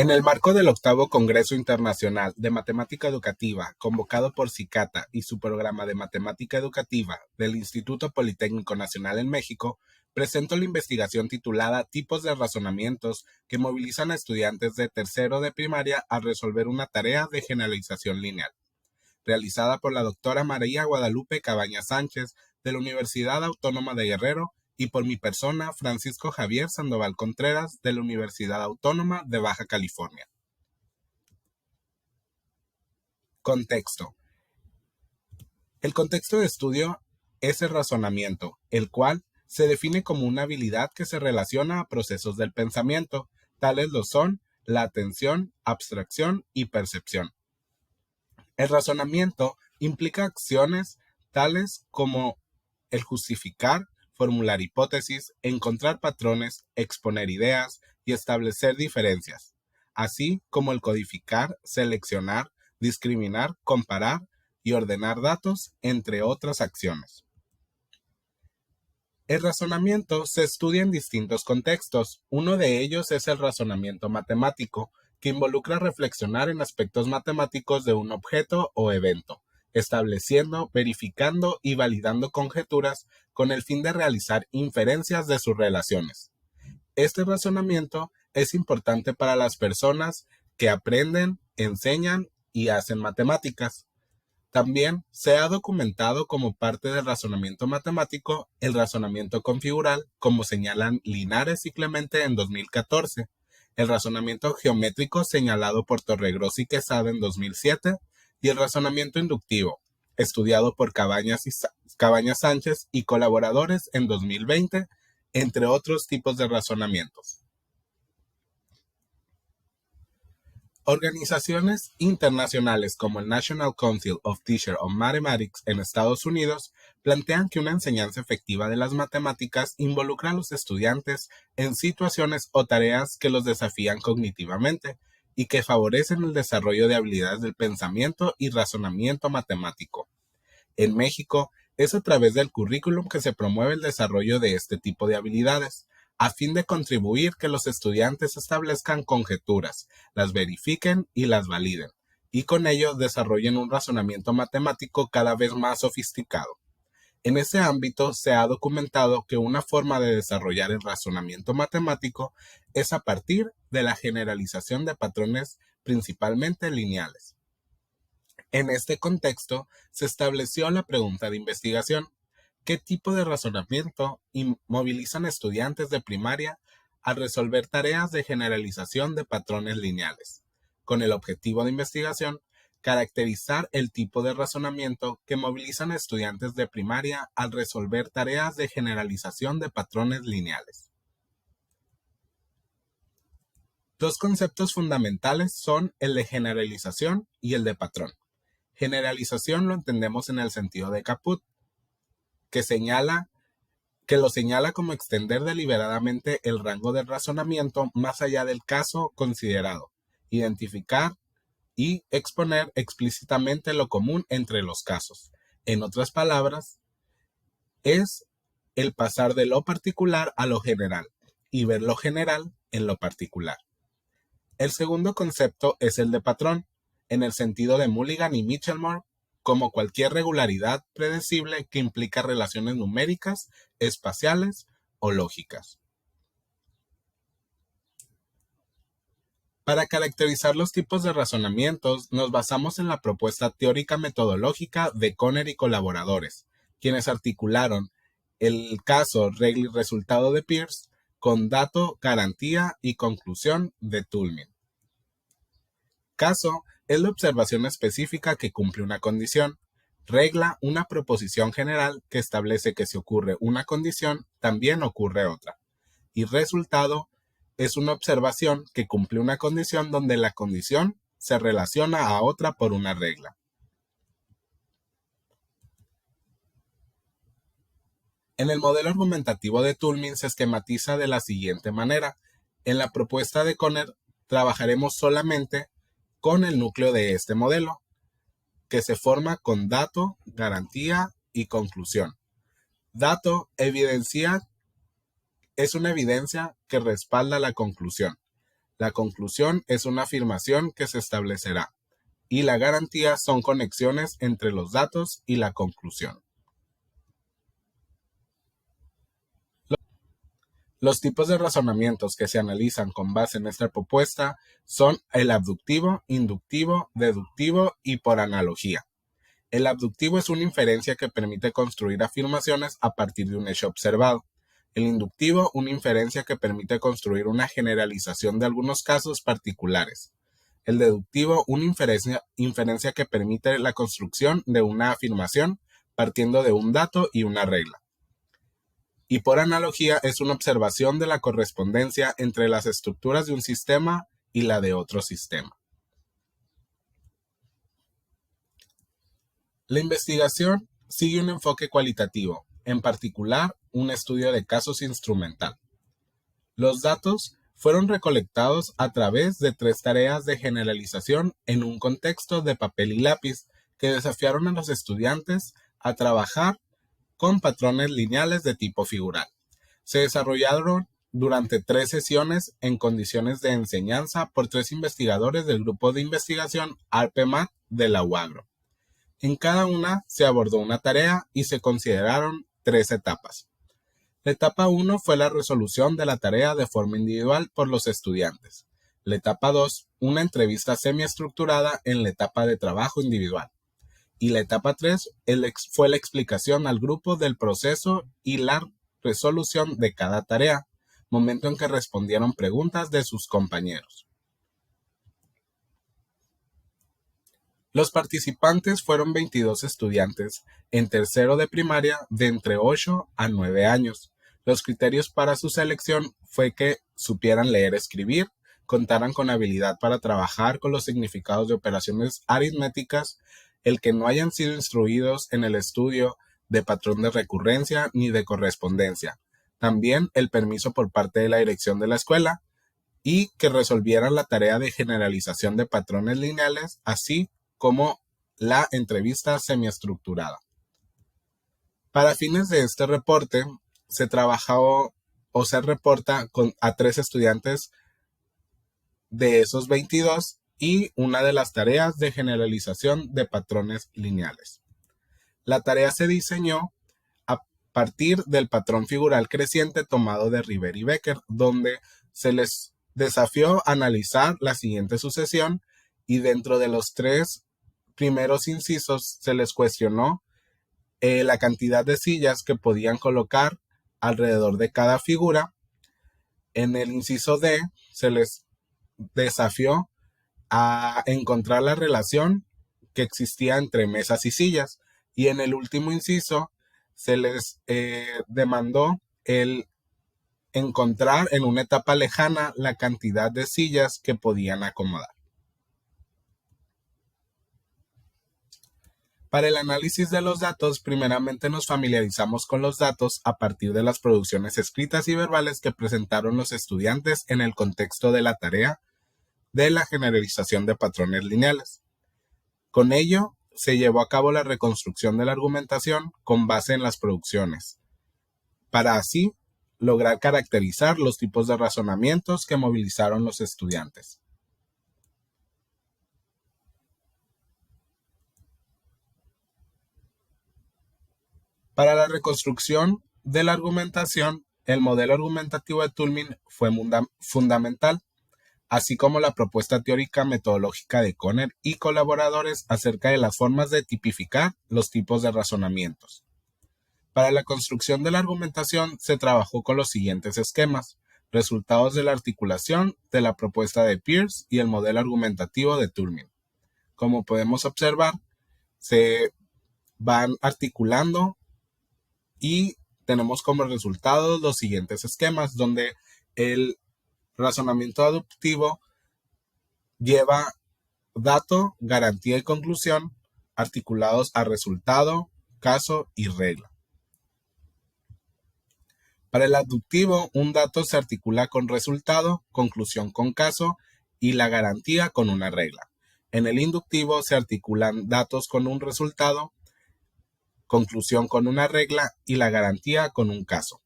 En el marco del octavo Congreso Internacional de Matemática Educativa, convocado por CICATA y su programa de Matemática Educativa del Instituto Politécnico Nacional en México, presento la investigación titulada Tipos de razonamientos que movilizan a estudiantes de tercero de primaria a resolver una tarea de generalización lineal, realizada por la doctora María Guadalupe Cabañas Sánchez de la Universidad Autónoma de Guerrero y por mi persona, Francisco Javier Sandoval Contreras, de la Universidad Autónoma de Baja California. Contexto. El contexto de estudio es el razonamiento, el cual se define como una habilidad que se relaciona a procesos del pensamiento, tales lo son la atención, abstracción y percepción. El razonamiento implica acciones tales como el justificar, formular hipótesis, encontrar patrones, exponer ideas y establecer diferencias, así como el codificar, seleccionar, discriminar, comparar y ordenar datos, entre otras acciones. El razonamiento se estudia en distintos contextos. Uno de ellos es el razonamiento matemático, que involucra reflexionar en aspectos matemáticos de un objeto o evento, estableciendo, verificando y validando conjeturas con el fin de realizar inferencias de sus relaciones. Este razonamiento es importante para las personas que aprenden, enseñan y hacen matemáticas. También se ha documentado como parte del razonamiento matemático el razonamiento configural, como señalan Linares y Clemente en 2014, el razonamiento geométrico señalado por Torregross y Quesada en 2007 y el razonamiento inductivo, estudiado por Cabañas Sánchez y colaboradores en 2020, entre otros tipos de razonamientos. Organizaciones internacionales como el National Council of Teachers of Mathematics en Estados Unidos plantean que una enseñanza efectiva de las matemáticas involucra a los estudiantes en situaciones o tareas que los desafían cognitivamente y que favorecen el desarrollo de habilidades del pensamiento y razonamiento matemático. En México, es a través del currículum que se promueve el desarrollo de este tipo de habilidades, a fin de contribuir que los estudiantes establezcan conjeturas, las verifiquen y las validen, y con ello desarrollen un razonamiento matemático cada vez más sofisticado. En ese ámbito se ha documentado que una forma de desarrollar el razonamiento matemático es a partir de la generalización de patrones principalmente lineales. En este contexto, se estableció la pregunta de investigación: ¿qué tipo de razonamiento movilizan estudiantes de primaria al resolver tareas de generalización de patrones lineales? Con el objetivo de investigación, caracterizar el tipo de razonamiento que movilizan estudiantes de primaria al resolver tareas de generalización de patrones lineales. Dos conceptos fundamentales son el de generalización y el de patrón. Generalización lo entendemos en el sentido de Caput, que lo señala como extender deliberadamente el rango del razonamiento más allá del caso considerado, identificar y exponer explícitamente lo común entre los casos. En otras palabras, es el pasar de lo particular a lo general y ver lo general en lo particular. El segundo concepto es el de patrón, en el sentido de Mulligan y Michelmore, como cualquier regularidad predecible que implica relaciones numéricas, espaciales o lógicas. Para caracterizar los tipos de razonamientos, nos basamos en la propuesta teórica metodológica de Conner y colaboradores, quienes articularon el caso regla y resultado de Peirce con dato, garantía y conclusión de Toulmin. Caso es la observación específica que cumple una condición. Regla, una proposición general que establece que si ocurre una condición, también ocurre otra. Y resultado es una observación que cumple una condición donde la condición se relaciona a otra por una regla. En el modelo argumentativo de Toulmin se esquematiza de la siguiente manera. En la propuesta de Conner trabajaremos solamente con el núcleo de este modelo, que se forma con dato, garantía y conclusión. Dato es una evidencia que respalda la conclusión. La conclusión es una afirmación que se establecerá, y la garantía son conexiones entre los datos y la conclusión. Los tipos de razonamientos que se analizan con base en esta propuesta son el abductivo, inductivo, deductivo y por analogía. El abductivo es una inferencia que permite construir afirmaciones a partir de un hecho observado. El inductivo, una inferencia que permite construir una generalización de algunos casos particulares. El deductivo, una inferencia que permite la construcción de una afirmación partiendo de un dato y una regla. Y por analogía es una observación de la correspondencia entre las estructuras de un sistema y la de otro sistema. La investigación sigue un enfoque cualitativo, en particular un estudio de casos instrumental. Los datos fueron recolectados a través de 3 tareas de generalización en un contexto de papel y lápiz que desafiaron a los estudiantes a trabajar con patrones lineales de tipo figural. Se desarrollaron durante 3 sesiones en condiciones de enseñanza por 3 investigadores del grupo de investigación ARPEMAT de la UAGRO. En cada una se abordó una tarea y se consideraron 3 etapas. La etapa 1 fue la resolución de la tarea de forma individual por los estudiantes. La etapa 2, una entrevista semiestructurada en la etapa de trabajo individual. Y la etapa 3 fue la explicación al grupo del proceso y la resolución de cada tarea, momento en que respondieron preguntas de sus compañeros. Los participantes fueron 22 estudiantes en tercero de primaria de entre 8 a 9 años. Los criterios para su selección fue que supieran leer y escribir, contaran con habilidad para trabajar con los significados de operaciones aritméticas, el que no hayan sido instruidos en el estudio de patrón de recurrencia ni de correspondencia. También el permiso por parte de la dirección de la escuela y que resolvieran la tarea de generalización de patrones lineales, así como la entrevista semiestructurada. Para fines de este reporte, se trabajó o se reporta a 3 estudiantes de esos 22 y una de las tareas de generalización de patrones lineales. La tarea se diseñó a partir del patrón figural creciente tomado de River y Becker, donde se les desafió a analizar la siguiente sucesión y dentro de los 3 primeros incisos se les cuestionó la cantidad de sillas que podían colocar alrededor de cada figura. En el inciso D se les desafió a encontrar la relación que existía entre mesas y sillas, y en el último inciso se les demandó el encontrar en una etapa lejana la cantidad de sillas que podían acomodar. Para el análisis de los datos, primeramente nos familiarizamos con los datos a partir de las producciones escritas y verbales que presentaron los estudiantes en el contexto de la tarea de la generalización de patrones lineales. Con ello, se llevó a cabo la reconstrucción de la argumentación con base en las producciones, para así lograr caracterizar los tipos de razonamientos que movilizaron los estudiantes. Para la reconstrucción de la argumentación, el modelo argumentativo de Toulmin fue fundamental, así como la propuesta teórica metodológica de Conner y colaboradores acerca de las formas de tipificar los tipos de razonamientos. Para la construcción de la argumentación se trabajó con los siguientes esquemas: resultados de la articulación de la propuesta de Peirce y el modelo argumentativo de Toulmin. Como podemos observar, se van articulando y tenemos como resultado los siguientes esquemas, donde el razonamiento aductivo lleva dato, garantía y conclusión articulados a resultado, caso y regla. Para el aductivo, un dato se articula con resultado, conclusión con caso y la garantía con una regla. En el inductivo se articulan datos con un resultado, conclusión con una regla y la garantía con un caso.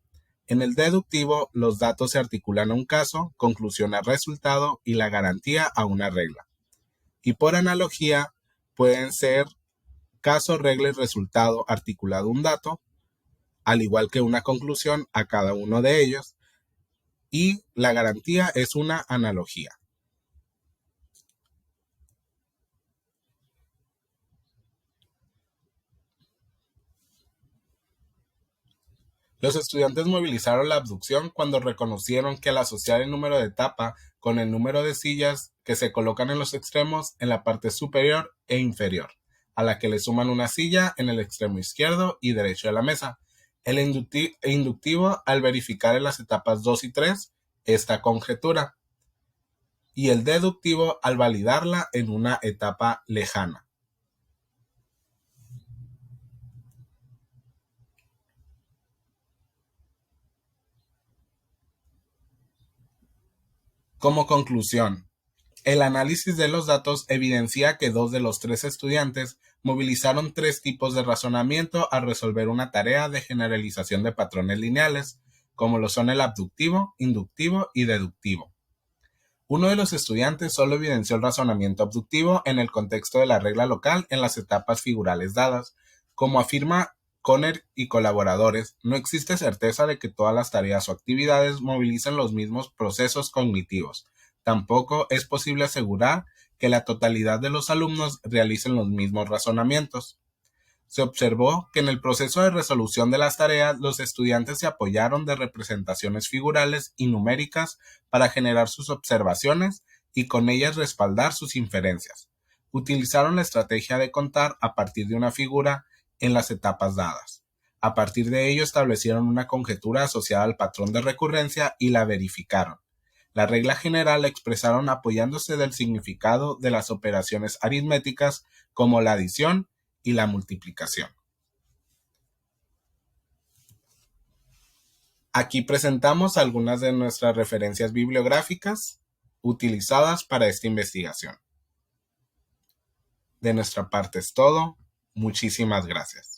En el deductivo, los datos se articulan a un caso, conclusión al resultado y la garantía a una regla. Y por analogía, pueden ser caso, regla y resultado articulado a un dato, al igual que una conclusión a cada uno de ellos, y la garantía es una analogía. Los estudiantes movilizaron la abducción cuando reconocieron que al asociar el número de etapa con el número de sillas que se colocan en los extremos en la parte superior e inferior, a la que le suman una silla en el extremo izquierdo y derecho de la mesa. El inductivo al verificar en las etapas 2 y 3 esta conjetura, y el deductivo al validarla en una etapa lejana. Como conclusión, el análisis de los datos evidencia que 2 de los 3 estudiantes movilizaron 3 tipos de razonamiento al resolver una tarea de generalización de patrones lineales, como lo son el abductivo, inductivo y deductivo. Uno de los estudiantes solo evidenció el razonamiento abductivo en el contexto de la regla local en las etapas figurales dadas. Como afirma Conner y colaboradores, no existe certeza de que todas las tareas o actividades movilicen los mismos procesos cognitivos. Tampoco es posible asegurar que la totalidad de los alumnos realicen los mismos razonamientos. Se observó que en el proceso de resolución de las tareas los estudiantes se apoyaron de representaciones figurales y numéricas para generar sus observaciones y con ellas respaldar sus inferencias. Utilizaron la estrategia de contar a partir de una figura en las etapas dadas. A partir de ello establecieron una conjetura asociada al patrón de recurrencia y la verificaron. La regla general la expresaron apoyándose del significado de las operaciones aritméticas como la adición y la multiplicación. Aquí presentamos algunas de nuestras referencias bibliográficas utilizadas para esta investigación. De nuestra parte es todo. Muchísimas gracias.